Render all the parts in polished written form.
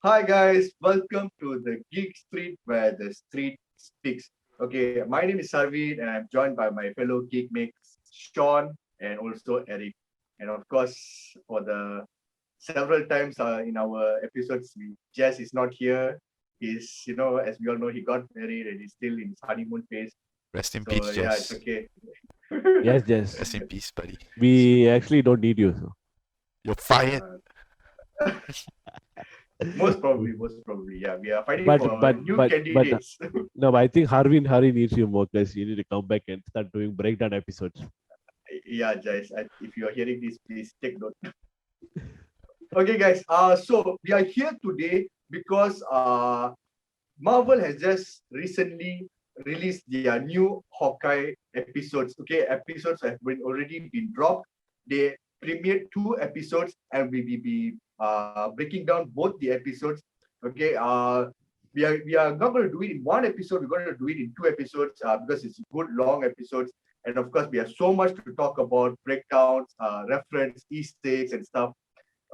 Hi guys, welcome to the Geek Street where the street speaks. Okay, my name is Sarveet and I'm joined by my fellow geek mates Sean and also Eric. And of course, for the several times in our episodes, Jess is not here. As we all know, he got married and he's still in his honeymoon phase. Rest in So peace, yeah, it's Jess. okay. Yes, Jess. Rest in peace, buddy. We actually don't need you. So. You're fired. Most probably, yeah. We are fighting But for but new but but candidates. no, but I think Harvin Hari needs you more because you need to come back and start doing breakdown episodes. Yeah, guys, if you are hearing this, please take note. Okay, guys. So we are here today because Marvel has just recently released their new Hawkeye episodes. Okay, episodes have already been dropped. They premiered 2 episodes, and we will be breaking down both the episodes. Okay, we are not going to do it in one episode. We're going to do it in 2 episodes because it's good long episodes. And of course, we have so much to talk about: breakdowns, reference, Easter eggs, and stuff.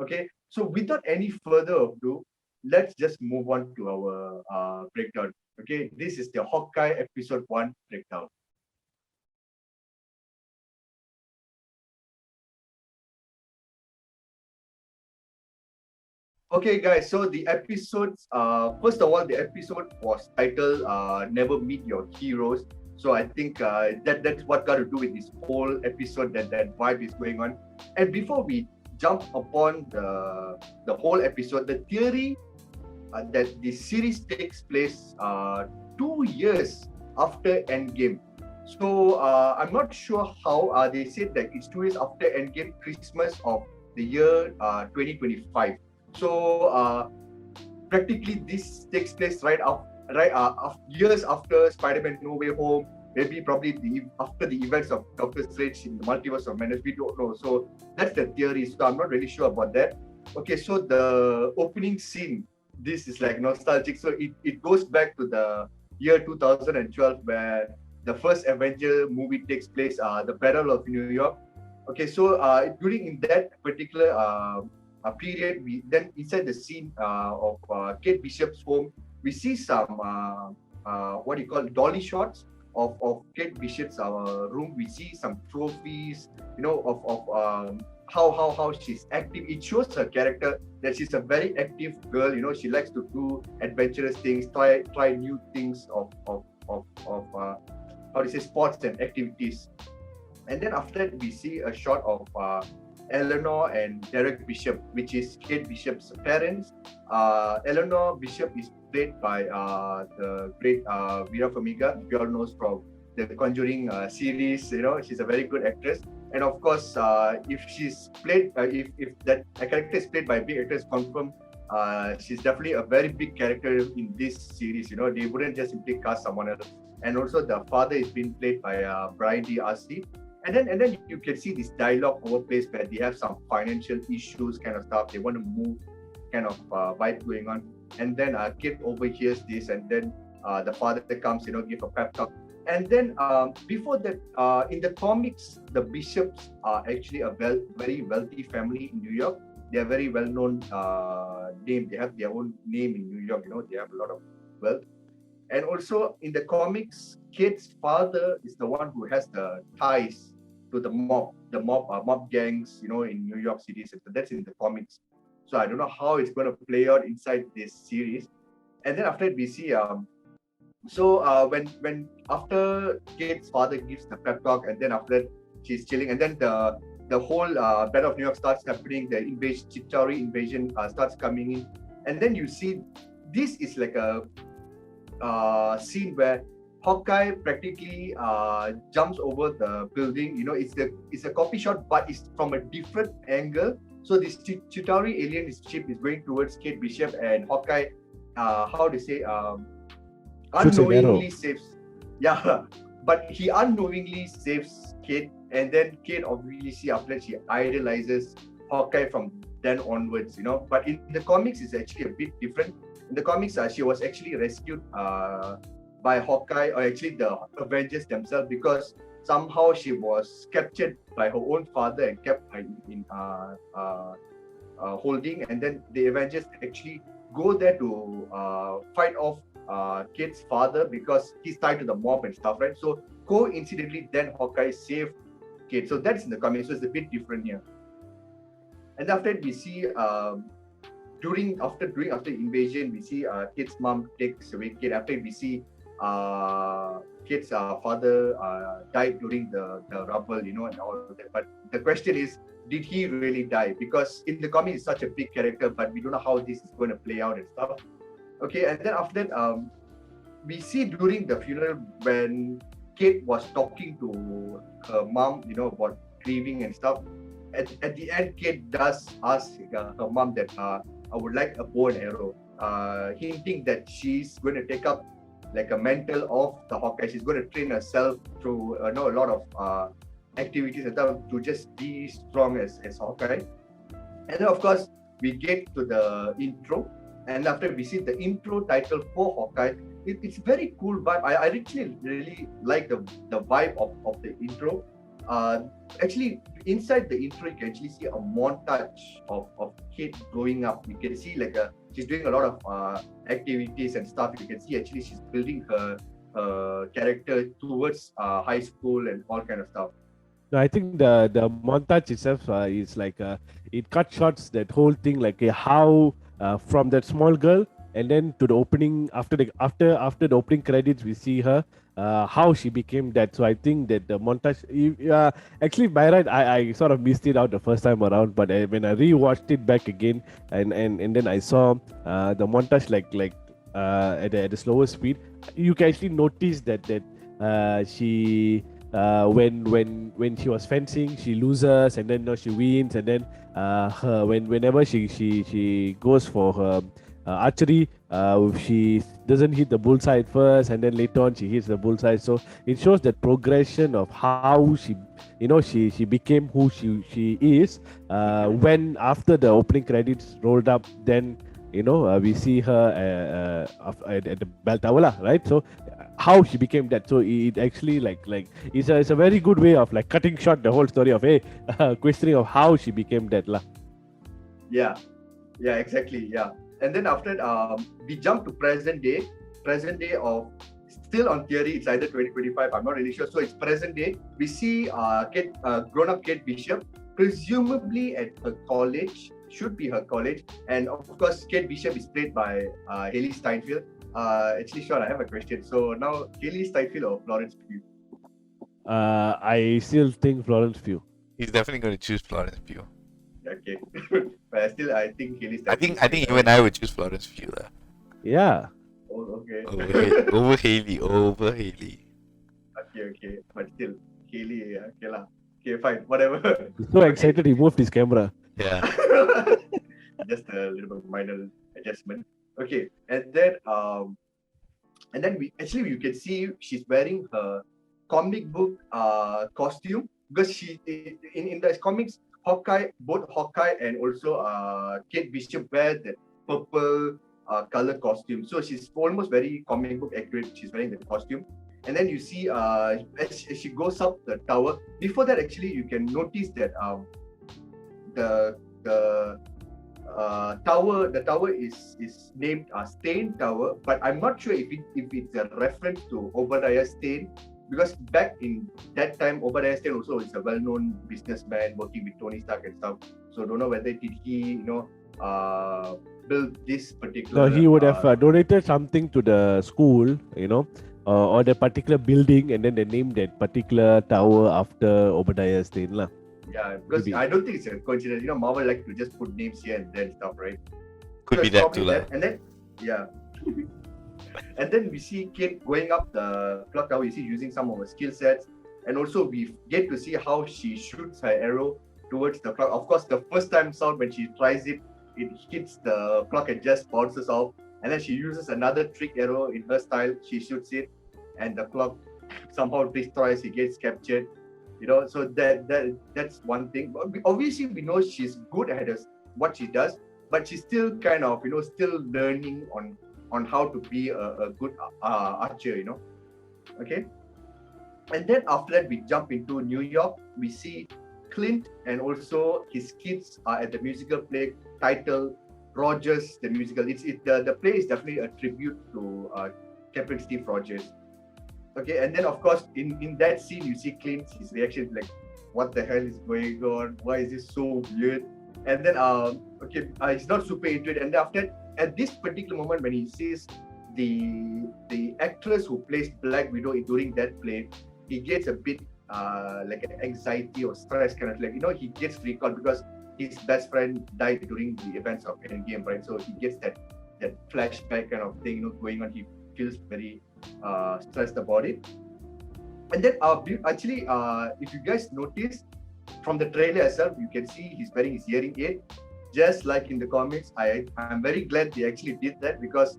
Okay, so without any further ado, let's just move on to our breakdown. Okay, this is the Hawkeye episode 1 breakdown. Okay, guys, so the episodes, first of all, the episode was titled Never Meet Your Heroes. So I think that's what got to do with this whole episode, that vibe is going on. And before we jump upon the whole episode, the theory that the series takes place 2 years after Endgame. So I'm not sure how they said that it's 2 years after Endgame, Christmas of the year 2025. So practically this takes place years after Spider-Man No Way Home. Maybe probably after the events of Doctor Strange in the Multiverse of Madness. We don't know. So that's the theory. So I'm not really sure about that. Okay, so the opening scene, this is like nostalgic. So it goes back to the year 2012 where the first Avenger movie takes place, the Battle of New York. Okay, so during in that particular period, we then inside the scene of Kate Bishop's home, we see some what do you call dolly shots of Kate Bishop's room. We see some trophies, of how she's active. It shows her character that she's a very active girl. She likes to do adventurous things, try new things of how to say sports and activities. And then after that, we see a shot of Eleanor and Derek Bishop, which is Kate Bishop's parents. Eleanor Bishop is played by the great Vera Farmiga. We all know from the Conjuring series. She's a very good actress. And of course, if she's played, if that a character is played by a big actress, confirmed, she's definitely a very big character in this series. They wouldn't just simply cast someone else. And also, the father is being played by Brian D. Arcee. And then you can see this dialogue over place where they have some financial issues kind of stuff. They want to move kind of vibe going on. And then kid overhears this, and then the father comes, give a pep talk. And then before that, in the comics, the Bishops are actually a very wealthy family in New York. They are very well-known name. They have their own name in New York. They have a lot of wealth. And also in the comics, Kate's father is the one who has the ties to the mob gangs, in New York City. So that's in the comics. So I don't know how it's going to play out inside this series. And then after that, we see when after Kate's father gives the pep talk, and then after that she's chilling, and then the whole Battle of New York starts happening. The Chitauri invasion starts coming in, and then you see this is like a scene where Hawkeye practically jumps over the building. It's a copy shot, but it's from a different angle. So this Chitauri alien ship is going towards Kate Bishop, and Hawkeye, how to say, unknowingly saves. Yeah, but he unknowingly saves Kate, and then Kate obviously after that she idolizes Hawkeye from then onwards. But in the comics, it's actually a bit different. In the comics, she was actually rescued by Hawkeye, or actually the Avengers themselves, because somehow she was captured by her own father and kept in holding, and then the Avengers actually go there to fight off Kate's father because he's tied to the mob and stuff, right? So coincidentally, then Hawkeye saved Kate. So that's in the comics, so it's a bit different here. And after that, we see after invasion, we see Kate's mom takes away Kate. After we see Kate's father died during the rubble, and all of that. But the question is, did he really die? Because in the comic, he's such a big character, but we don't know how this is going to play out and stuff. Okay, and then after that, we see during the funeral when Kate was talking to her mom, about grieving and stuff. At the end, Kate does ask her mom that I would like a bow and arrow, hinting that she's going to take up like a mantle of the Hawkeye. She's going to train herself through a lot of activities and stuff to just be strong as Hawkeye. And then of course we get to the intro, and after we see the intro title for Hawkeye, it's very cool vibe. I actually really like the vibe of the intro. Actually, inside the intro, you can actually see a montage of Kate growing up. You can see she's doing a lot of activities and stuff. You can see actually she's building her character towards high school and all kind of stuff. No, I think the montage itself is it cut shots that whole thing how from that small girl and then to the opening after the opening credits we see her how she became that. So I think that the montage actually by right I sort of missed it out the first time around, but when I rewatched it back again and then I saw the montage at a slower speed, you can actually notice that she when she was fencing she loses and then she wins, and then whenever she goes for her archery, she doesn't hit the bullseye at first and then later on she hits the bullseye. So it shows that progression of how she became who she is when after the opening credits rolled up, then we see her at the bell tower, right? So how she became that. So it actually it's a very good way of cutting short the whole story of questioning of how she became that Yeah, exactly. Yeah. And then after we jump to present day of, still on theory, it's either 2025, I'm not really sure. So it's present day. We see grown-up Kate Bishop, presumably at her college, should be her college. And of course, Kate Bishop is played by Hailee Steinfeld. Actually, Sean, I have a question. So now, Hailee Steinfeld or Florence Pugh? I still think Florence Pugh. He's definitely going to choose Florence Pugh. Okay. But I think Hailee Steinfeld. I think even I would choose Florence Pugh. Yeah. Oh, okay. Over Hailee. Okay. But still, Hailee, okay lah. Okay, fine. Whatever. He's so excited he moved his camera. Yeah. Just a little bit minor adjustment. Okay, and then you can see she's wearing her comic book costume, because she in the comics, both Hawkeye and also Kate Bishop wear that purple color costume. So she's almost very comic book accurate. She's wearing the costume. And then you see as she goes up the tower. Before that, actually, you can notice that the tower is named Stane Tower, but I'm not sure if it's a reference to Obadiah Stane, because back in that time, Obadiah Stane also is a well-known businessman working with Tony Stark and stuff. So don't know whether did he build this particular. So he would have donated something to the school, or the particular building, and then they named that particular tower after Obadiah Stane lah. Yeah, because maybe. I don't think it's a coincidence. Marvel like to just put names here and then stuff, right? Could be that too, and then, yeah. And then we see Kate going up the clock tower. You see using some of her skill sets, and also we get to see how she shoots her arrow towards the clock. Of course, the first time sound when she tries it hits the clock and just bounces off. And then she uses another trick arrow in her style. She shoots it, and the clock somehow destroys. He gets captured. So that's one thing. Obviously, we know she's good at what she does, but she's still kind of still learning on how to be a good archer. Okay. And then after that, we jump into New York. We see Clint and also his kids are at the musical play titled Rogers the musical. The play is definitely a tribute to Captain Steve Rogers. Okay, and then of course in that scene you see Clint, his reaction like, what the hell is going on? Why is this so weird? And then he's not super into it. And then after at this particular moment when he sees the actress who plays Black Widow during that play, he gets a bit like an anxiety or stress kind of like, he gets recalled because his best friend died during the events of Endgame, right? So he gets that flashback kind of thing, going on. He feels very stressed about it. And then actually, if you guys notice from the trailer itself, you can see he's wearing his hearing aid, just like in the comics. I'm very glad they actually did that because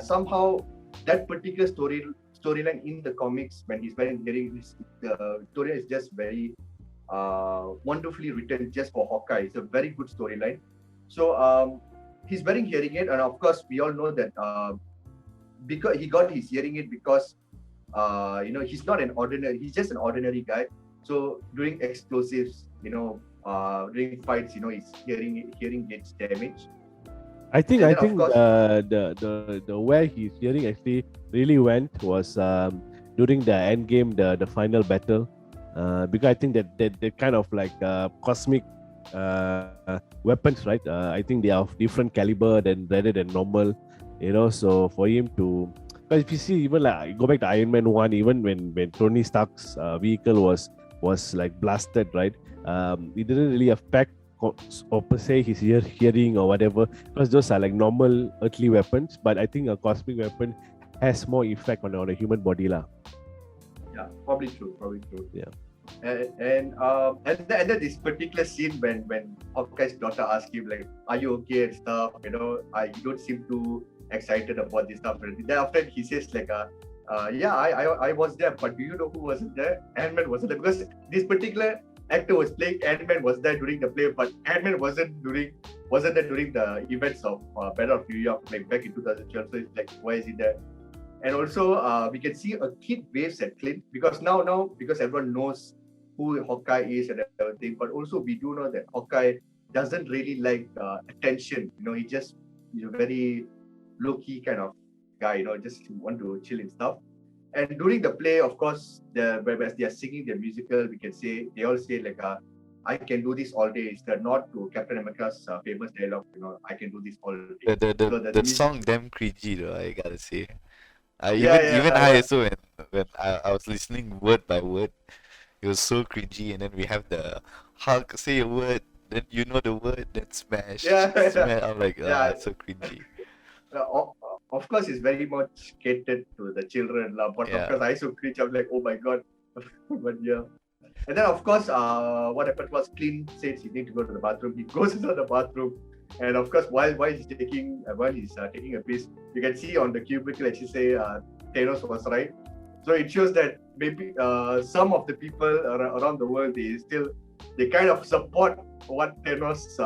somehow that particular storyline in the comics when he's wearing hearing aid, the story is just very wonderfully written just for Hawkeye. It's a very good storyline. So he's wearing hearing aid, and of course we all know that because he got his hearing aid because he's just an ordinary guy. So during explosives, during fights, his hearing gets damaged. I think course, the where his hearing actually really went was during the end game, the final battle, because I think that kind of like cosmic weapons, right? I think they are of different caliber rather than normal, So for him to, but if you see, even like go back to Iron Man 1, even when Tony Stark's vehicle was like blasted, right? It didn't really affect or per se his hearing or whatever, because those are like normal earthly weapons. But I think a cosmic weapon has more effect on a human body, lah. Yeah, probably true. Yeah. And then this particular scene when Hawkeye's daughter asks him like, "Are you okay?" and stuff. You don't seem too excited about this stuff. And then after he says like, "Yeah, I was there, but do you know who wasn't there? Ant-Man wasn't there because this particular actor was playing Ant-Man was there during the play, but Ant-Man wasn't there during the events of Battle of New York like back in 2012. So it's like, why is he there?" And also we can see a kid waves at Clint because now because everyone knows who Hawkeye is and everything, but also we do know that Hawkeye doesn't really like attention. He's a very low-key kind of guy, just want to chill and stuff. And during the play, of course, as they are singing their musical, we can say, they all say like, "I can do this all day." It's the nod to Captain America's famous dialogue, "I can do this all day." The song damn cringy though, I gotta say. I Yeah. also when I was listening word by word, it was so cringy. And then we have the Hulk say a word, then you know the word, then smash. Yeah. Smash. I'm like, Yeah. it's so cringy. Of course, it's very much catered to the children, but Yeah. of course, I so cringe. I'm like, oh my god. But yeah. And then, of course, what happened was Clint says he needs to go to the bathroom. He goes into the bathroom, and of course, while he's taking a piss, you can see on the cubicle actually say Thanos was right. So it shows that maybe some of the people around the world they kind of support what Thanos'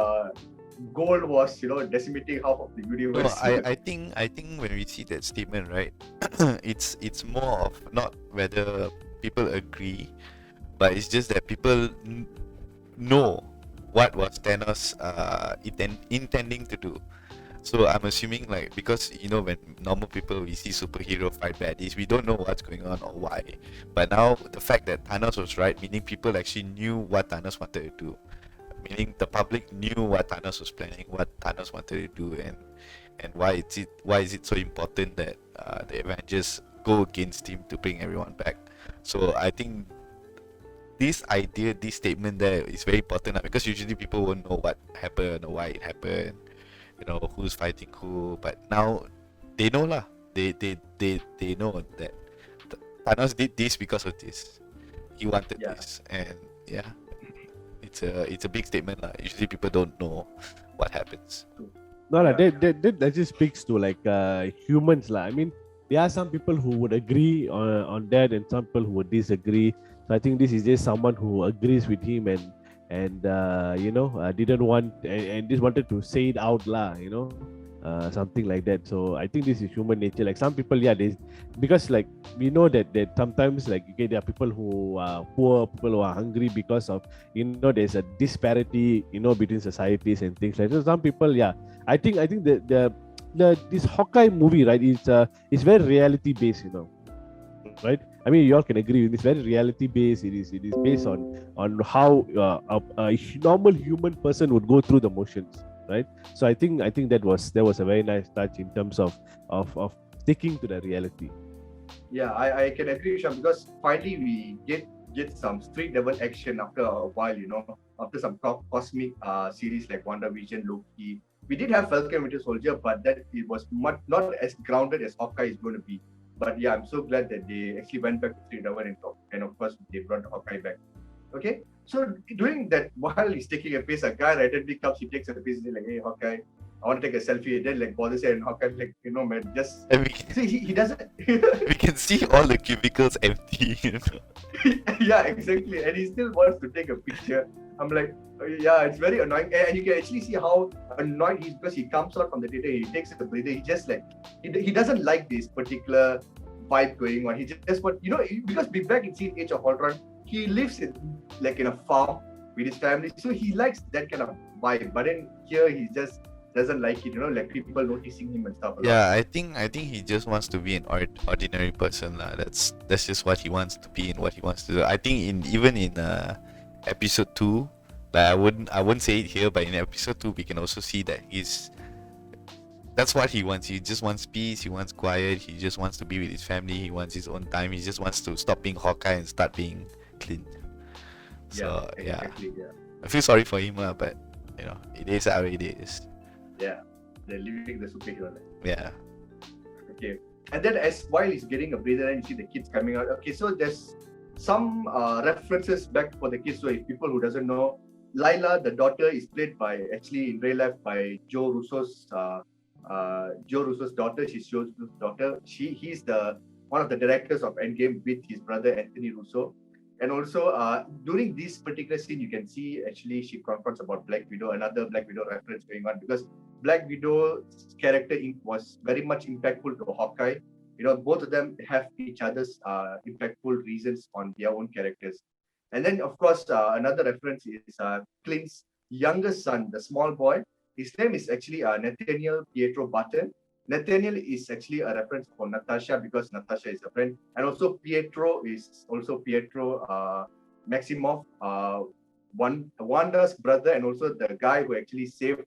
goal was, decimating half of the No, universe. I think when we see that statement, right, it's more of not whether people agree, but it's just that people know what was Thanos intending to do. So I'm assuming like, because when normal people we see superhero fight baddies, we don't know what's going on or why. But now the fact that Thanos was right, meaning people actually knew what Thanos wanted to do. Meaning the public knew what Thanos was planning, what Thanos wanted to do, and why is it so important that the Avengers go against him to bring everyone back. So I think this statement there is very important, because usually people won't know what happened or why it happened, who's fighting who. But now they know lah. They know that Thanos did this because of this. He wanted this, and yeah. It's a big statement lah. Usually people don't know what happens. No, that just speaks to like humans lah. I mean, there are some people who would agree on that, and some people who would disagree. So I think this is just someone who agrees with him and didn't want and just wanted to say it out lah. something like that. So I think this is human nature. Like some people, yeah, they because like we know that sometimes like okay, there are people who are poor, people who are hungry because of there's a disparity between societies and things like that. So some people, yeah, I think the this Hawkeye movie, right, is very reality based, right? I mean, you all can agree with this. Very reality based. It is based on how a normal human person would go through the motions, right? So I think that was a very nice touch in terms of sticking to the reality. Yeah, I can agree, Sham, because finally we get some street level action after a while, after some cosmic series like WandaVision, Loki. We did have Falcon Winter Soldier, but that it was not as grounded as Hawkeye is going to be. But yeah, I'm so glad that they actually went back to street level and of course they brought Hawkeye back. Okay, so doing that while he's taking a piece, a guy randomly comes, he takes a piece, he's like, hey Hawkeye, I want to take a selfie. And then like bothers and Hawkeye like, man, just And see he doesn't. we can see all the cubicles empty. Yeah, exactly. And he still wants to take a picture. I'm like, yeah, it's very annoying. And you can actually see how annoyed he's because he comes out from the theater, he takes a breather. He just like, he doesn't like this particular vibe going on. He just want, because back in scene Age of Ultron, he lives in a farm with his family. So he likes that kind of vibe. But then here he just doesn't like it, like people noticing him and stuff. Yeah, I think he just wants to be an ordinary person lah. That's just what he wants to be and what he wants to do. I think even in episode 2, like I wouldn't say it here, but in episode 2 we can also see that that's what he wants. He just wants peace, he wants quiet, he just wants to be with his family, he wants his own time, he just wants to stop being Hawkeye and start being Clint. So exactly, yeah. I feel sorry for him lah, but it is how it is. Yeah, they're living the superhero life. Yeah. Okay, and then while he's getting a breather, and you see the kids coming out. Okay, so there's some references back for the kids. So if people who doesn't know, Lila, the daughter, is played by actually in real life by Joe Russo's daughter. She's Joe Russo's daughter. He's one of the directors of Endgame with his brother Anthony Russo. And also, during this particular scene, you can see actually she confronts about Black Widow, another Black Widow reference going on, because Black Widow's character was very much impactful to Hawkeye. Both of them have each other's impactful reasons on their own characters. And then, of course, another reference is Clint's younger son, the small boy. His name is actually Nathaniel Pietro Button. Nathaniel is actually a reference for Natasha because Natasha is a friend. And also Pietro is also Pietro Maximoff, Wanda's brother, and also the guy who actually saved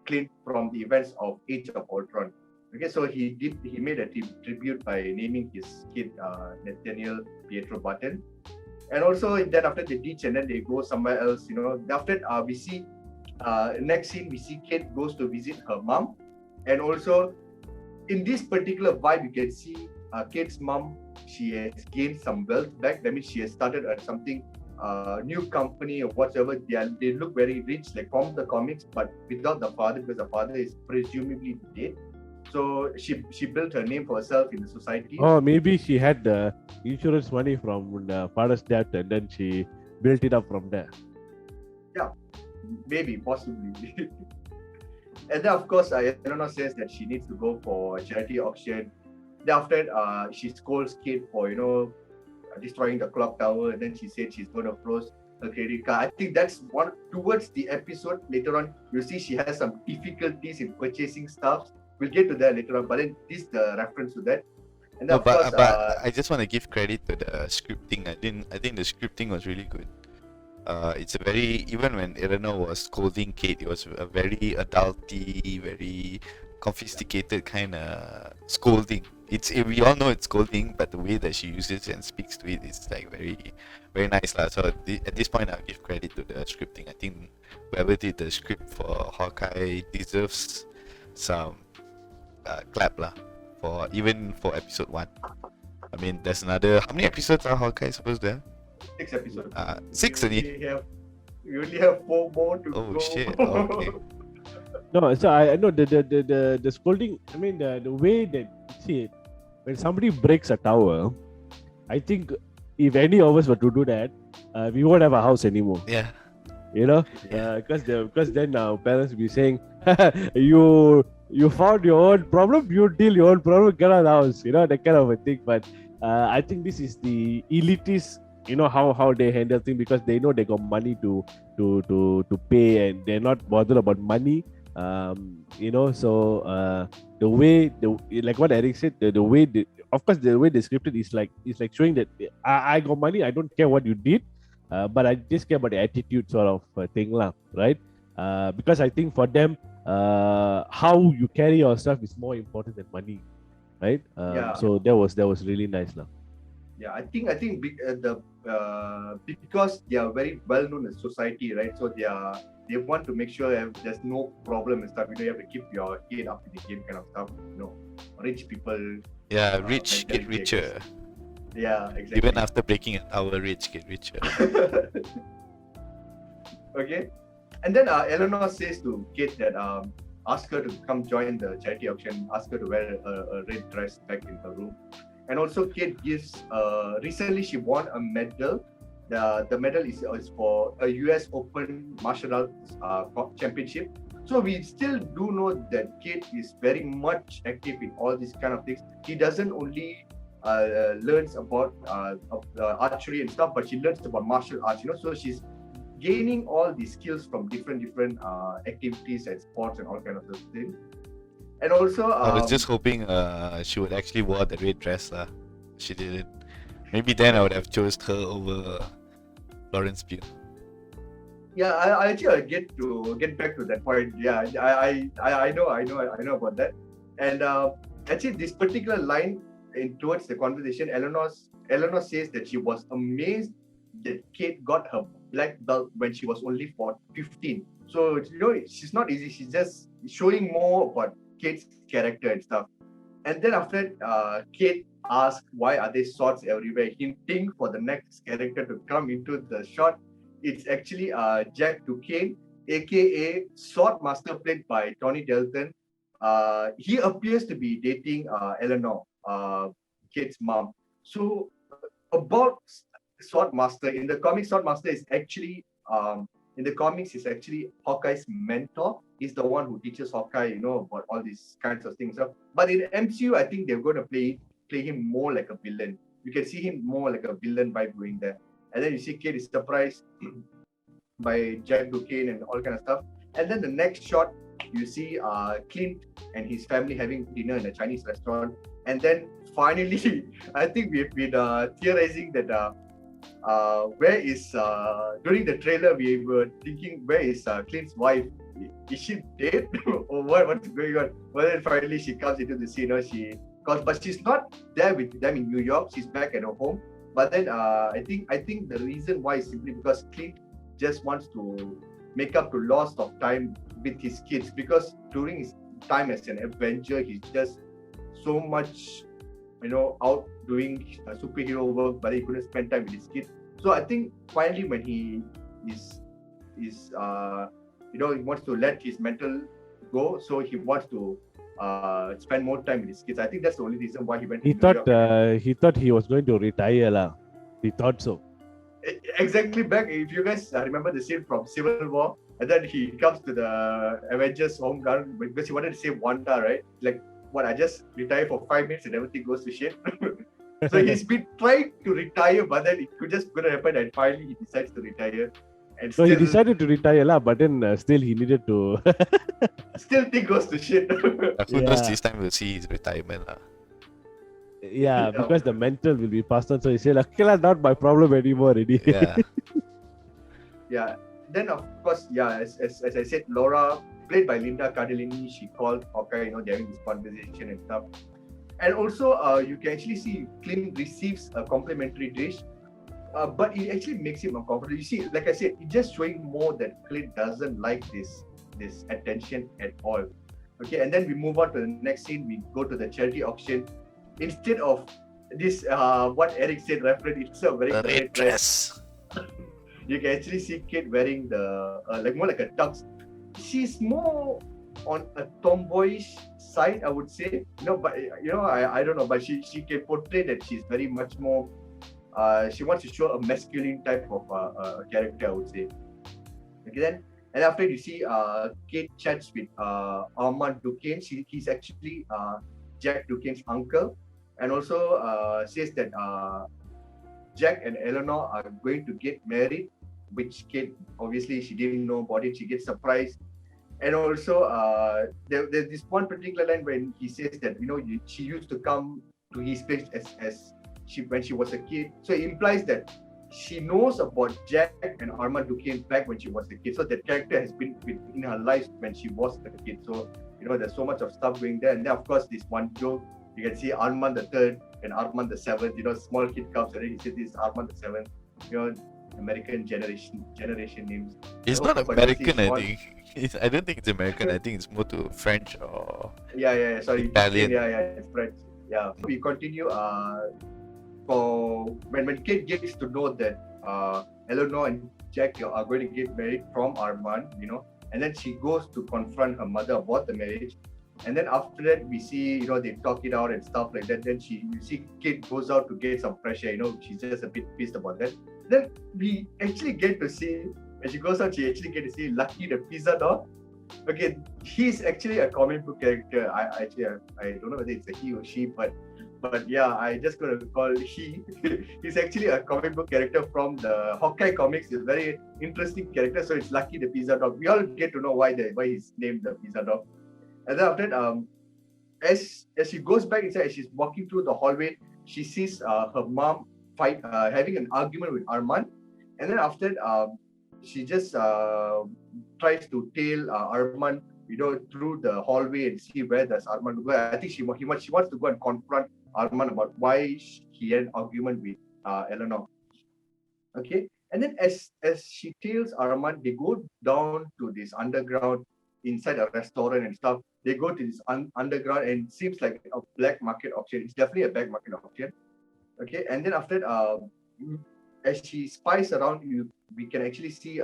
Clint from the events of Age of Ultron. Okay, so he made a tribute by naming his kid Nathaniel Pietro Button. And also then after they ditch and then they go somewhere else, after we see next scene, we see Kate goes to visit her mom. And also in this particular vibe, you can see Kate's mom, she has gained some wealth back. That means she has started something, new company or whatever. They look very rich, like from the comics, but without the father, because the father is presumably dead. So she built her name for herself in the society. Oh, maybe she had the insurance money from the father's death, and then she built it up from there. Yeah, maybe, possibly. And then, of course, Eleanor says that she needs to go for a charity auction. Then after that, she scolds Kate for, destroying the clock tower. And then she said she's going to close her credit card. I think that's one towards the episode. Later on, you see she has some difficulties in purchasing stuff. We'll get to that later on. But then this is the reference to that. And then, but I just want to give credit to the scripting. I think the scripting was really good. It's a very, even when Eleanor was scolding Kate, it was a very adulty, very sophisticated kind of scolding. We all know it's scolding, but the way that she uses and speaks to it is like very, very nice lah. So at this point, I'll give credit to the scripting. I think whoever did the script for Hawkeye deserves some clap lah. Even for episode 1. I mean, there's another. How many episodes are Hawkeye supposed to have? 6 episodes. 6 only. We only have 4 more to go. Oh shit! Okay. No, so I know the scolding. I mean the way that see it, when somebody breaks a tower, I think if any of us were to do that, we won't have a house anymore. Yeah. Because then our parents will be saying, you You found your own problem, you deal your own problem, get out of the house, that kind of a thing. But I think this is the elitist, how they handle things, because they know they got money to pay, and they're not bothered about money. So the way like what Eric said, the way of course the way they scripted is like showing that I got money, I don't care what you did, but I just care about the attitude sort of thing lah, right? Because I think for them, how you carry yourself is more important than money, right? Yeah. So that was really nice now. Yeah, I think because they are very well known in society, right? So they want to make sure that there's no problem and stuff. You have to keep your head up in the game, kind of stuff. Rich people. Yeah, rich get mentality, I richer. guess. Yeah, exactly. Even after breaking an hour, rich get richer. Okay, and then Eleanor says to Kate that ask her to come join the charity auction, ask her to wear a red dress back in her room. And also Kate gives, recently she won a medal. The medal is for a US Open Martial Arts Championship. So we still do know that Kate is very much active in all these kind of things. She doesn't only learns about archery and stuff, but she learns about martial arts, so she's gaining all these skills from different activities and sports and all kind of those things. And also I was just hoping she would actually wear the red dress. She didn't. Maybe then I would have chose her over Florence Pugh. yeah, I actually get back to that point. Yeah, I know about that. And actually this particular line towards the conversation, Eleanor says that she was amazed that Kate got her black belt when she was only 15. So she's not easy. She's just showing more about Kate's character and stuff. And then after that, Kate asked why are there swords everywhere, hinting for the next character to come into the shot. It's actually Jack Duquesne, aka Sword Master, played by Tony Dalton. He appears to be dating Eleanor, Kate's mom. So about Sword Master, in the comics, Sword Master is actually in the comics is actually Hawkeye's mentor. He's the one who teaches Hawkeye, about all these kinds of things. But in MCU, I think they're going to play him more like a villain. You can see him more like a villain by doing that. And then you see Kate is surprised by Jack Duquesne and all kind of stuff. And then the next shot, you see Clint and his family having dinner in a Chinese restaurant. And then finally, I think we've been theorizing that where is during the trailer we were thinking, where is Clint's wife? Is she dead or what's going on? Well, then finally she comes into the scene. But she's not there with them in New York. She's back at her home. But then I think the reason why is simply because Clint just wants to make up to loss of time with his kids, because during his time as an Avenger, he's just so much out doing superhero work, but he couldn't spend time with his kids. So I think finally when he is he wants to let his mental go, so he wants to spend more time with his kids. I think that's the only reason why he went. He thought he was going to retire lah. He thought so. Exactly. Back, if you guys remember the scene from Civil War, and then he comes to the Avengers home ground because he wanted to save Wanda, right? Like, what, I just retire for 5 minutes and everything goes to shit. So he's been trying to retire, but then it could just gonna happen, and finally he decides to retire. And so he decided to retire lah, but then still he needed to. Still thing goes to shit. Who knows, this time we'll see his retirement. Yeah, because the mental will be passed on. So he said, okay, not my problem anymore already. Yeah. Yeah. Then of course, yeah, as I said, Laura, played by Linda Cardellini, she called Hawkeye, they're having this conversation and stuff. And also, you can actually see Clint receives a complimentary dish, but it actually makes him uncomfortable. You see, like I said, it's just showing more that Clint doesn't like this attention at all. Okay, and then we move on to the next scene. We go to the charity auction. Instead of this, what Eric said, reference, it's a very red dress. You can actually see Kate wearing the more like a tux. She's more on a tomboyish side, I would say. But I don't know, but she can portray that she's very much more. She wants to show a masculine type of character, I would say. Okay, then And after you see Kate chats with Armand Duquesne. He's actually Jack Duquesne's uncle, and also says that Jack and Eleanor are going to get married, which Kate obviously she didn't know about it. She gets surprised. And also there's this one particular line when he says that she used to come to his place as she when she was a kid. So it implies that she knows about Jack and Armand Duquesne back when she was a kid. So that character has been in her life when she was a kid. So there's so much of stuff going there. And then of course this one joke, you can see Armand the third and Armand the seventh. Small kid comes and then he says this is Armand the seventh. American generation names. It's not American, I think. I don't think it's American. I think it's more to French or Sorry, Italian. It's French. Yeah. We continue. For when Kate gets to know that Eleanor and Jack are going to get married from Armand, and then she goes to confront her mother about the marriage. And then after that, we see, they talk it out and stuff like that. Then you see Kate goes out to get some fresh air, she's just a bit pissed about that. Then we actually get to see, when she goes out, she actually get to see Lucky the pizza dog. Okay, he's actually a comic book character. I don't know whether it's a he or she, but yeah, I just gonna call he. He's actually a comic book character from the Hawkeye comics. He's a very interesting character. So it's Lucky the pizza dog. We all get to know why he's named the pizza dog. And then after that, as she goes back inside, as she's walking through the hallway, she sees her mom having an argument with Armand. And then after that, she just tries to tail Armand, through the hallway and see where does Armand go. I think she wants to go and confront Armand about why he had an argument with Eleanor. Okay, and then as she tails Armand, they go down to this underground inside a restaurant and stuff. They go to this underground and it seems like a black market auction. It's definitely a black market auction. Okay, and then after that, as she spies around, we can actually see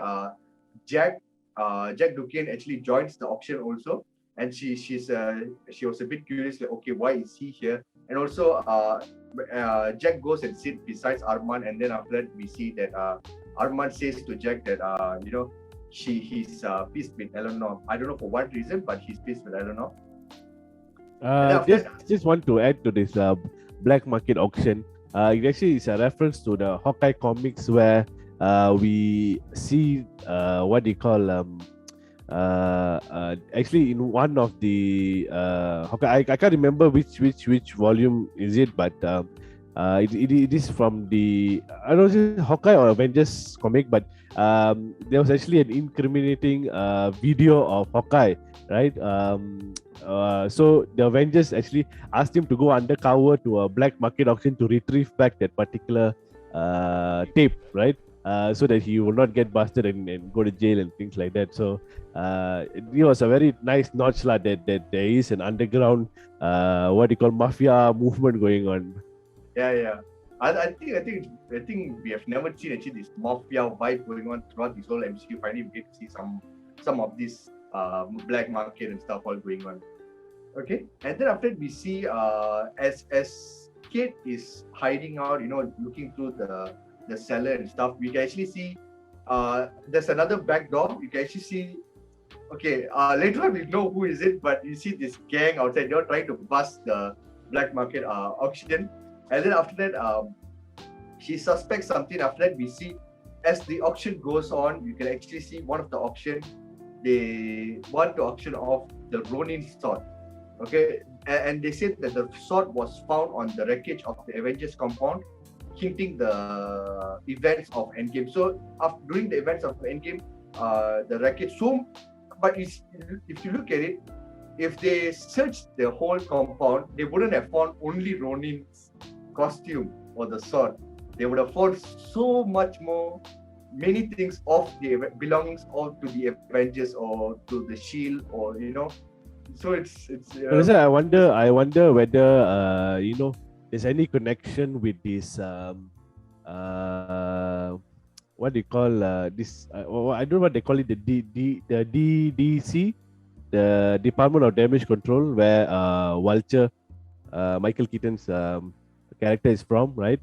Jack Duquesne actually joins the auction also, and she was a bit curious, like, okay, why is he here? And also Jack goes and sits beside Armand, and then after that we see that Armand says to Jack that he's pissed with Eleanor. I don't know for what reason, but he's pissed with Eleanor. Just want to add to this black market auction. It actually is a reference to the Hawkeye comics where we see what they call actually in one of the Hawkeye. I can't remember which volume is it, but it is from the I don't know Hawkeye or Avengers comic, but there was actually an incriminating video of Hawkeye, right? So the Avengers actually asked him to go undercover to a black market auction to retrieve back that particular tape, right? So that he will not get busted and go to jail and things like that. So it was a very nice notch that there is an underground what you call mafia movement going on. Yeah. I think we have never seen actually this mafia vibe going on throughout this whole MCU. Finally, we get to see some of this black market and stuff all going on. Okay, and then after that we see as Kate is hiding out, looking through the cellar and stuff, we can actually see there's another back door. You can actually see, okay, later on we know who is it, but you see this gang outside, they're trying to bust the black market auction. And then after that, she suspects something. After that, we see as the auction goes on, you can actually see one of the auction, they want to auction off the Ronin sword. Okay, and they said that the sword was found on the wreckage of the Avengers compound, hinting the events of Endgame. So during the events of Endgame, the wreckage. So, but if you look at it, if they searched the whole compound, they wouldn't have found only Ronin's costume or the sword. They would have found so much more, many things of the belongings of to the Avengers or to the Shield, or So it's. I wonder whether there's any connection with this what they call this I don't know what they call it, the DDC, the Department of Damage Control, where Vulture, Michael Keaton's character is from, right?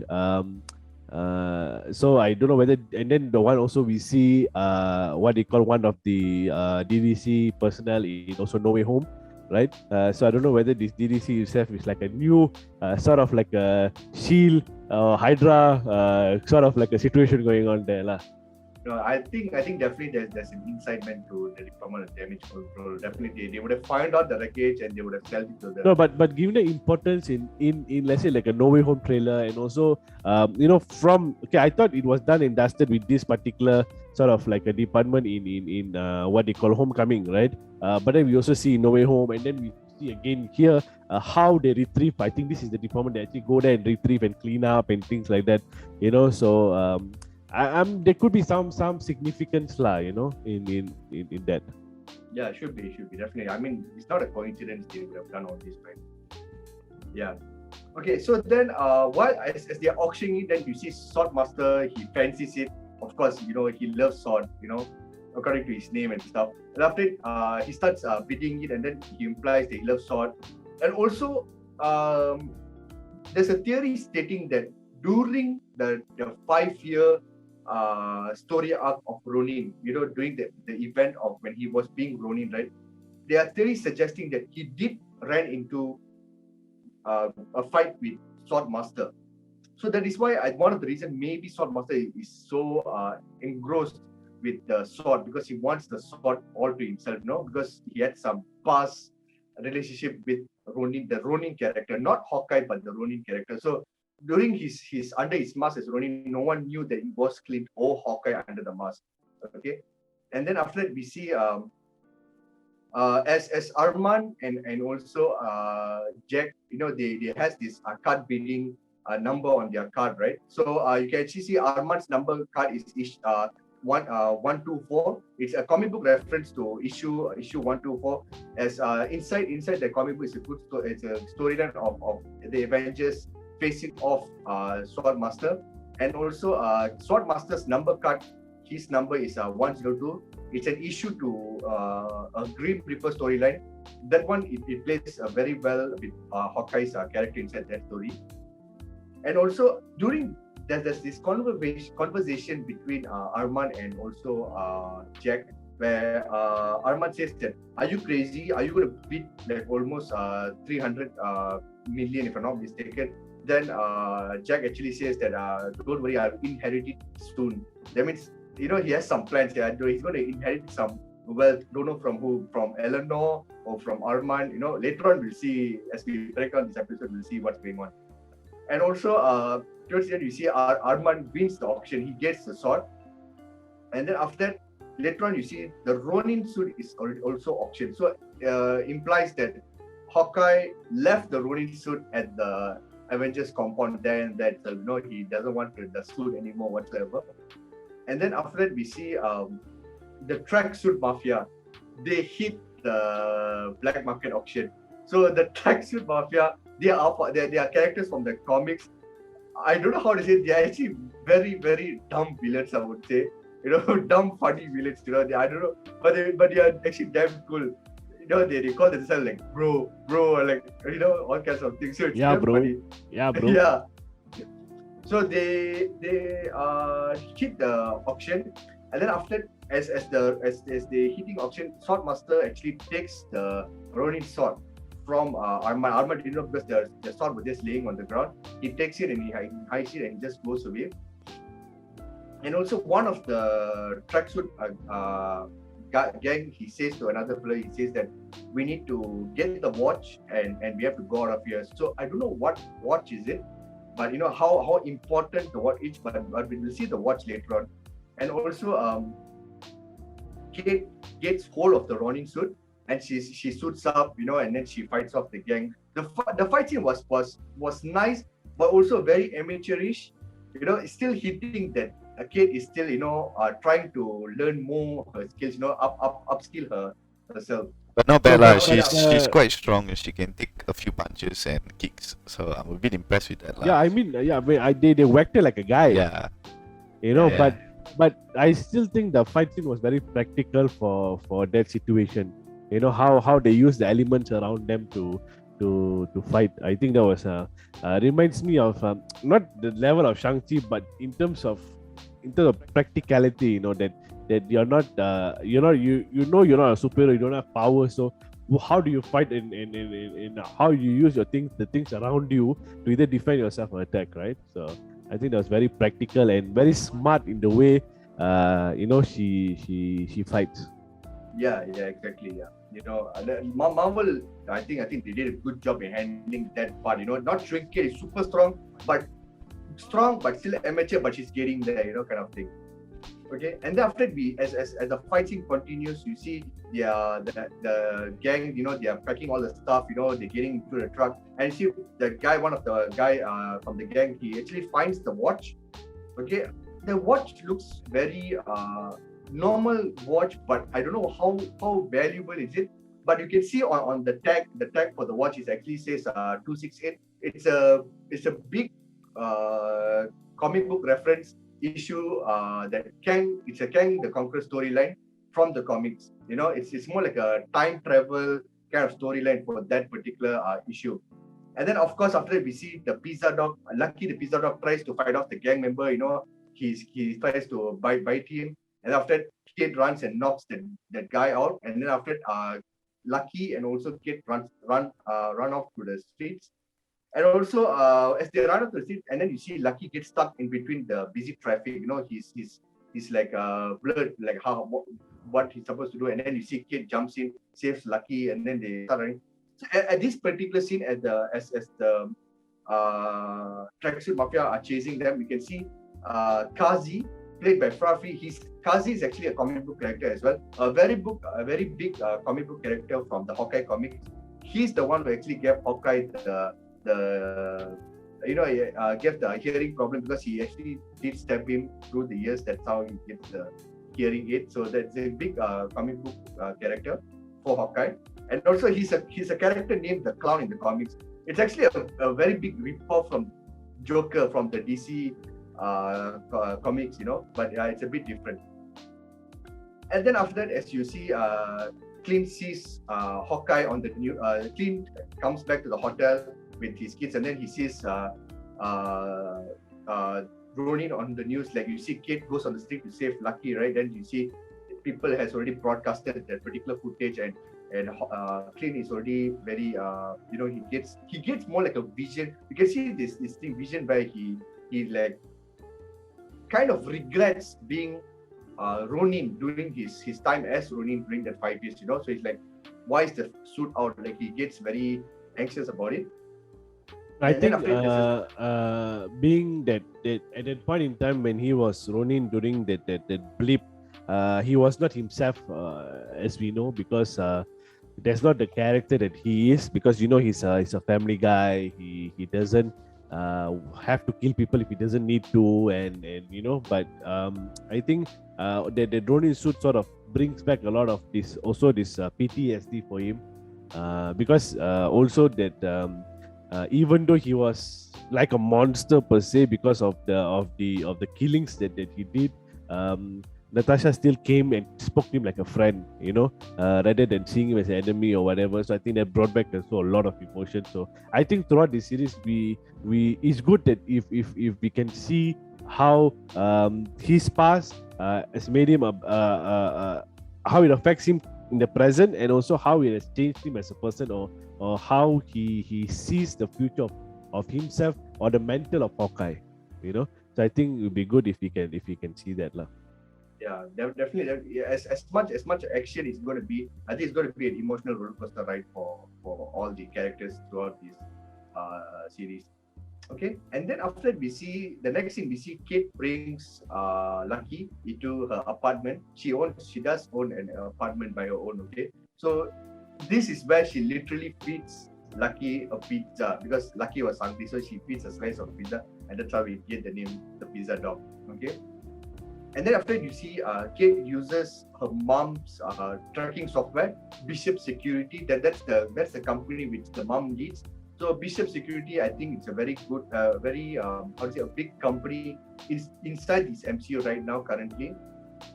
So I don't know whether, and then the one also we see what they call one of the DDC personnel in also No Way Home, right? So I don't know whether this DDC itself is like a new sort of like a Shield Hydra sort of like a situation going on there lah. No, I think definitely there's an inside man to the Department of Damage Control. Definitely they would have found out the wreckage and they would have sold it to the. No, but given the importance in let's say like a No Way Home trailer, and also you know, from I thought it was done and dusted with this particular sort of like a department in what they call Homecoming, right? But then we also see No Way Home, and then we see again here how they retrieve. I think this is the department that actually go there and retrieve and clean up and things like that, you know. So I'm there could be some significance lah, you know, in that. Yeah, should be definitely. I mean, it's not a coincidence they would have done all this, right? Yeah. Okay, so then while as they're auctioning it, then you see Swordmaster, he fancies it. Of course, you know, he loves sword, you know, according to his name and stuff. And after it, he starts bidding it, and then he implies that he loves sword. And also, there's a theory stating that during the 5-year story arc of Ronin, you know, during the event of when he was being Ronin, right? There are theories suggesting that he did ran into a fight with Swordmaster. So that is why one of the reasons maybe Swordmaster is so engrossed with the sword, because he wants the sword all to himself, no? Because he had some past relationship with Ronin, the Ronin character, not Hawkeye, but the Ronin character. So during his under his mask as Ronin, no one knew that he was Clint or Hawkeye under the mask. Okay, and then after that we see as Arman and also Jack, you know, they has this card bidding number on their card, right? So you can actually see Arman's number card is 124. It's a comic book reference to issue 124. As inside the comic book is a good story. It's a storyline of the Avengers facing off Swordmaster, and also Swordmaster's number card. His number is 102. It's an issue to a Grim Reaper storyline. That one it plays very well with Hawkeye's character inside that story. And also during there's this conversation between Arman and also Jack, where Arman says that, "Are you crazy? Are you going to bid like almost 300 million, if I'm not mistaken?" Then Jack actually says that, "Don't worry, I'll inherit it soon." That means, you know, he has some plans. Yeah, he's going to inherit some wealth. Don't know from who, from Eleanor or from Arman. You know, later on we'll see, as we break down this episode, we'll see what's going on. And also, towards the end, you see Arman wins the auction. He gets the sword, and then after that, later on, you see the Ronin suit is also auctioned. So implies that Hawkeye left the Ronin suit at the Avengers compound there, and that you know, he doesn't want the suit anymore whatsoever. And then after that, we see the tracksuit mafia. They hit the black market auction. So the tracksuit mafia, they are characters from the comics. I don't know how to say it. They are actually very, very dumb villains, I would say. You know, dumb, funny villains. You know, I don't know, but they are actually damn cool. You know, they call themselves like bro, like, you know, all kinds of things. So it's bro. Funny. Yeah, bro. Yeah. So they hit the auction, and then after, as the hitting auction, Swordmaster actually takes the Ronin sword from Arman. Arman didn't know, because the sword was just laying on the ground. He takes it and he hides it and he just goes away. And also one of the tracksuit gang, he says to another player, he says that we need to get the watch and we have to go out of here. So I don't know what watch is it, but you know how important the watch is, but we will see the watch later on. And also Kate gets hold of the Ronin suit, and she suits up, you know, and then she fights off the gang. The fight scene was nice, but also very amateurish. You know, it's still hitting that Kate is still, you know, trying to learn more her skills, you know, upskill herself. But not bad lah. So, She's quite strong and she can take a few punches and kicks. So I'm a bit impressed with that lah. Yeah, I mean, they whacked her like a guy. Yeah. You know, Yeah. but I still think the fight scene was very practical for that situation. You know how they use the elements around them to to fight. I think that was reminds me of not the level of Shang-Chi, but in terms of practicality, that you're not you're not a superhero, you don't have power, so how do you fight in how you use the things around you to either defend yourself or attack, right? So I think that was very practical and very smart in the way she fights. Yeah, exactly. Yeah, Marvel. I think they did a good job in handling that part. Not Shrinker is super strong, but still amateur. But she's getting there. Kind of thing. Okay, and then after as the fight scene continues, you see the gang. They are packing all the stuff. They're getting into the truck, and you see one of the guy from the gang. He actually finds the watch. Okay, the watch looks very normal watch, but I don't know how valuable is it. But you can see on the tag for the watch is actually says 268. It's a big comic book reference issue it's a Kang the Conqueror storyline from the comics. It's more like a time travel kind of storyline for that particular issue. And then of course after that we see the pizza dog. Lucky the pizza dog tries to fight off the gang member. He tries to bite him. And after that, Kate runs and knocks that guy out. And then after that, Lucky and also Kate run off to the streets. And also, as they run off to the streets, and then you see Lucky get stuck in between the busy traffic. He's like blurred, like what he's supposed to do. And then you see Kate jumps in, saves Lucky, and then they start running. So at this particular scene, as the Tracksuit Mafia are chasing them, you can see Kazi, played by Frafi. Kazi is actually a comic book character as well. A very big comic book character from the Hawkeye comics. He's the one who actually gave Hawkeye gave the hearing problem because he actually did stab him through the ears. That's how he gets the hearing aid. So that's a big comic book character for Hawkeye. And also he's a character named the Clown in the comics. It's actually a very big rip-off from Joker from the DC comics, but it's a bit different. And then after that, as you see, Clint sees Hawkeye on the new. Clint comes back to the hotel with his kids, and then he sees Ronin on the news. Like you see, Kate goes on the street to save Lucky, right? Then you see people has already broadcasted that particular footage, and Clint is already very he gets more like a vision. You can see this thing vision where he like kind of regrets being Ronin during his time as Ronin during that 5 years, So he's like, why is the suit out? Like he gets very anxious about it. I think being that at that point in time when he was Ronin during that blip, he was not himself, as we know, because that's not the character that he is. Because he's a family guy. He doesn't have to kill people if he doesn't need to, and But I think the Ronin suit sort of brings back a lot of this PTSD for him, because also that. Even though he was like a monster per se because of the killings that he did, Natasha still came and spoke to him like a friend, rather than seeing him as an enemy or whatever. So I think that brought back also a lot of emotion. So I think throughout this series, we it's good that if we can see how his past has made him how it affects him in the present, and also how it has changed him as a person, or how he sees the future of himself or the mental of Hawkeye, So I think it would be good if we can see that, lah. Yeah, definitely. As much action is going to be, I think it's going to be an emotional roller coaster ride for all the characters throughout this series. Okay, and then after that, we see Kate brings Lucky into her apartment. She does own an apartment by her own. Okay, so this is where she literally feeds Lucky a pizza because Lucky was hungry, so she feeds a slice of pizza, and that's how we get the name the Pizza Dog. Okay, and then after you see Kate uses her mom's tracking software, Bishop Security. That's the company which the mom leads. So Bishop Security, I think it's a very good, a big company inside this MCU right now currently.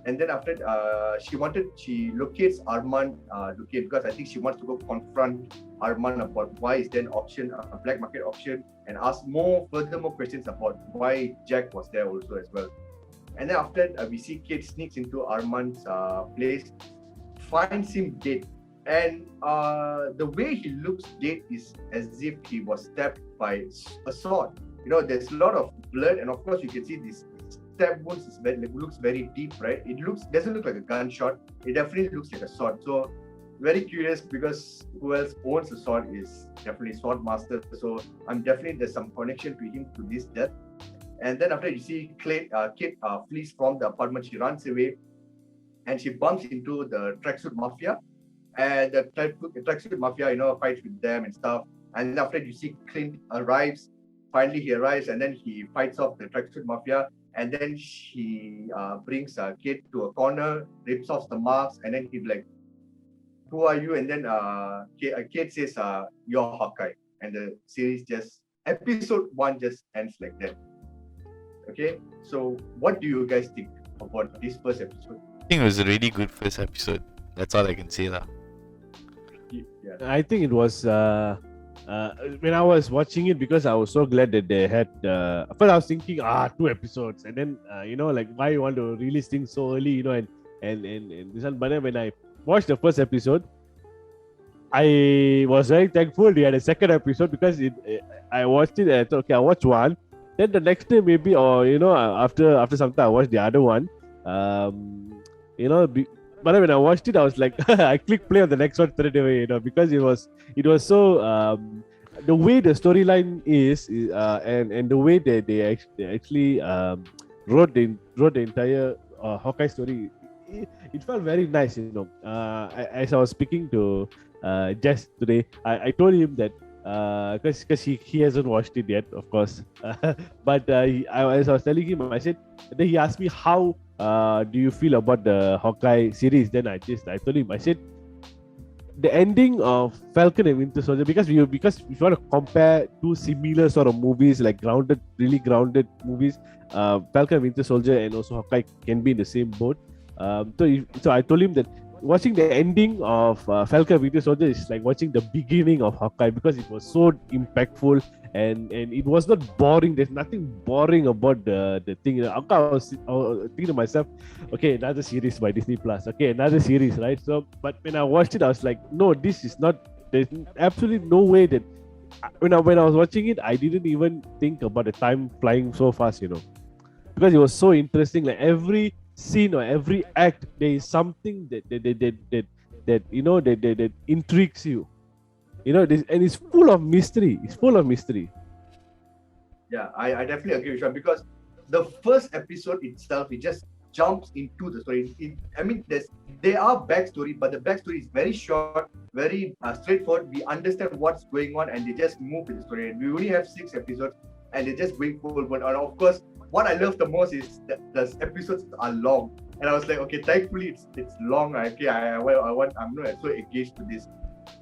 And then after she locates Arman, because I think she wants to go confront Arman about why is there an auction, a black market auction, and ask furthermore questions about why Jack was there also as well. And then after we see Kate sneaks into Arman's place, finds him dead. And the way he looks dead is as if he was stabbed by a sword. There's a lot of blood, and of course you can see this stab wounds looks very deep, right? Doesn't look like a gunshot. It definitely looks like a sword. So very curious, because who else owns a sword is definitely Sword Master. So there's some connection to him to this death. And then after you see Kate flees from the apartment, she runs away, and she bumps into the Tracksuit Mafia. And the Tracksuit Mafia, fights with them and stuff. And after you see Clint arrives, finally he arrives, and then he fights off the Tracksuit Mafia. And then she brings Kate to a corner, rips off the masks, and then he's like, "Who are you?" And then Kate says, "You're Hawkeye." And the series episode 1 just ends like that. Okay, so what do you guys think about this first episode? I think it was a really good first episode. That's all I can say lah. Yeah. I think it was when I was watching it, because I was so glad that they had. First, I was thinking, 2 episodes, and then like, why you want to release things so early, and this one. But then when I watched the first episode, I was very thankful they had a second episode, because I watched it and I thought, okay, I watched one, then the next day maybe, or after some time I watched the other one. But then when I watched it, I was like, I clicked play on the next one straight away, because it was so the way the storyline is, and the way that they actually wrote the entire Hawkeye story, it felt very nice, as I was speaking to Jess today, I told him that because he hasn't watched it yet, of course. But as I was telling him, I said, then he asked me, how do you feel about the Hawkeye series? Then I told him, I said, the ending of Falcon and Winter Soldier, because if you want to compare two similar sort of movies, like really grounded movies, Falcon and Winter Soldier and also Hawkeye can be in the same boat. So I told him that watching the ending of Falcon and Winter Soldier is like watching the beginning of Hawkeye, because it was so impactful and it was not boring. There's nothing boring about the thing. I was thinking to myself, okay, another series by Disney Plus. Okay, another series, right? So, but when I watched it, I was like, no, this is not. There's absolutely no way that when I was watching it, I didn't even think about the time flying so fast, because it was so interesting. Like every scene or every act, there is something that intrigues you. And it's full of mystery. Yeah, I definitely agree with you, because the first episode itself, it just jumps into the story. There are backstory, but the backstory is very short, very straightforward. We understand what's going on, and they just move with the story. And we only have 6 episodes, and they're just going forward. And of course, what I love the most is that the episodes are long. And I was like, okay, thankfully it's long. Okay, I'm not so engaged to this.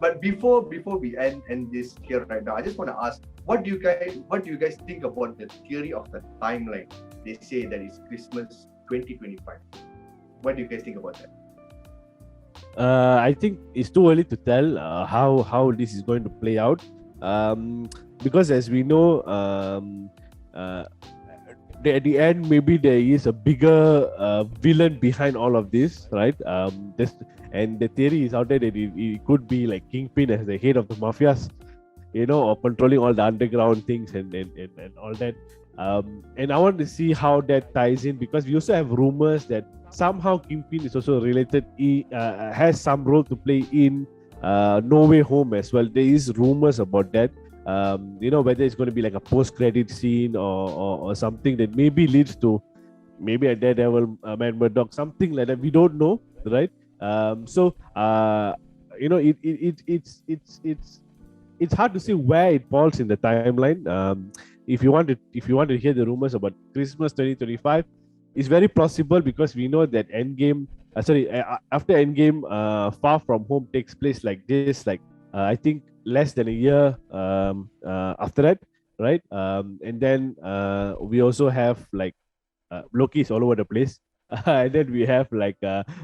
But before we end this here right now, I just want to ask, what do you guys think about the theory of the timeline? They say that it's Christmas 2025. What do you guys think about that? I think it's too early to tell how this is going to play out, because as we know, at the end, maybe there is a bigger villain behind all of this, right? And the theory is out there that it could be like Kingpin as the head of the mafias, or controlling all the underground things and all that. And I want to see how that ties in, because we also have rumors that somehow Kingpin is also related, has some role to play in No Way Home as well. There is rumors about that. Whether it's going to be like a post-credit scene or something that maybe leads to maybe a Daredevil, Man Murdock, something like that. We don't know, right? It's hard to see where it falls in the timeline. If you want to hear the rumors about Christmas 2025, it's very possible, because we know that after Endgame, Far From Home takes place like this, I think less than a year after that, right? And then we also have Loki's all over the place. and then we have like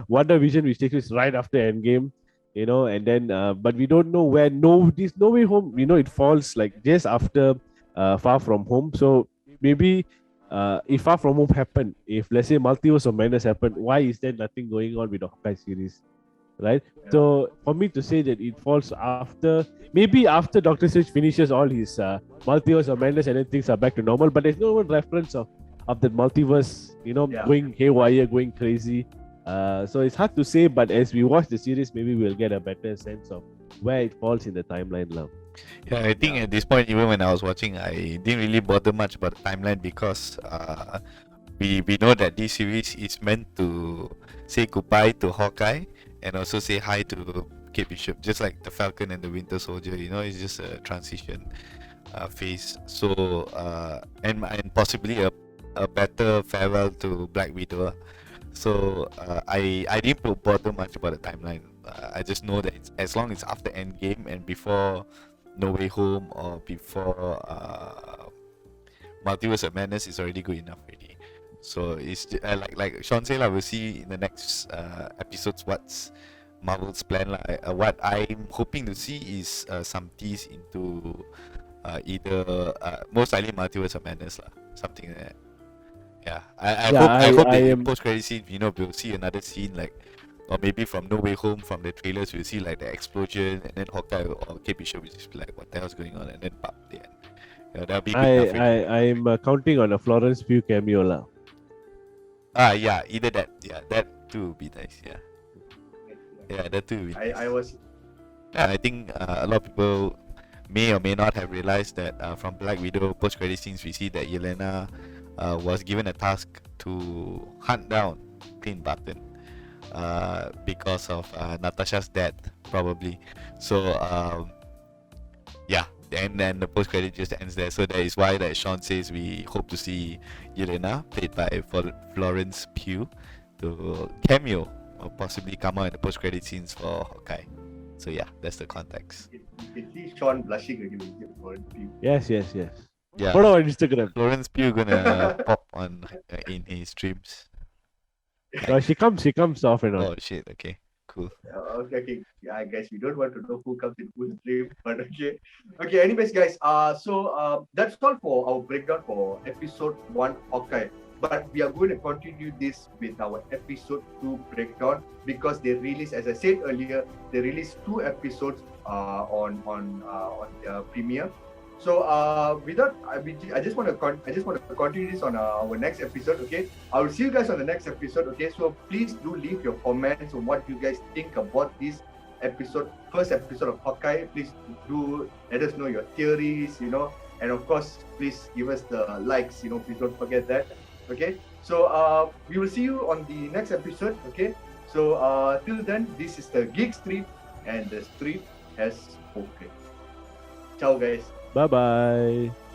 Wonder Vision, which takes us right after Endgame, and then but we don't know where this No Way Home, it falls like just after Far From Home. So maybe if Far From Home happened, if let's say Multiverse of Madness happened, why is there nothing going on with the Hawkeye series? Right? Yeah. So for me to say that it falls after, maybe after Doctor Strange finishes all his Multiverse of Madness and then things are back to normal, but there's no reference of the multiverse, Yeah. going haywire, going crazy. So it's hard to say, but as we watch the series, maybe we'll get a better sense of where it falls in the timeline now. Yeah, I think at this point, even when I was watching, I didn't really bother much about the timeline because we know that this series is meant to say goodbye to Hawkeye and also say hi to Kate Bishop, just like the Falcon and the Winter Soldier. It's just a transition phase. So and possibly a better farewell to Black Widow. So I didn't bother much about the timeline. I just know that as long as after Endgame and before No Way Home or before Multiverse of Madness is already good enough already. So it's like Sean said, we'll see in the next episodes what's Marvel's plan. What I'm hoping to see is some tease into either most likely Multiverse of Madness, something like that. Yeah, I hope the post credit scene, we'll see another scene like, or maybe from No Way Home, from the trailers, we'll see like the explosion, and then Hawkeye or Kate Bishop will just be like, what the hell's going on, and then pop the end. Yeah, that'll be good enough. I'm counting on a Florence Pugh cameo lah. Yeah, either that. Yeah, that too would be nice. Yeah, that too would be nice. I was. Yeah, I think a lot of people may or may not have realized that from Black Widow post credit scenes, we see that Yelena was given a task to hunt down Clint Barton because of Natasha's death, probably. So yeah, and then the post credit just ends there. So that is why that Sean says we hope to see Yelena, played by Florence Pugh, to cameo or possibly come out in the post credit scenes for Hawkeye. So yeah, that's the context. You can see Sean blushing again with Florence Pugh. Yes. Yeah. Follow on Instagram. Florence Pugh gonna pop on in his streams. No, she comes off and on. Oh shit! Okay, cool. Okay. Yeah, guys, we don't want to know who comes in whose stream, but okay. Anyways, guys, so that's all for our breakdown for episode 1 Hawkeye. But we are going to continue this with our episode 2 breakdown because they released, as I said earlier, they released 2 episodes on their premiere. So I just want to continue this on our next episode. Okay, I will see you guys on the next episode. Okay, so please do leave your comments on what you guys think about this first episode of Hawkeye. Please do let us know your theories, and of course, please give us the likes. Please don't forget that. Okay, so we will see you on the next episode. Okay, so till then, this is the Geek Street, and the street has spoken. Ciao, guys. Bye bye.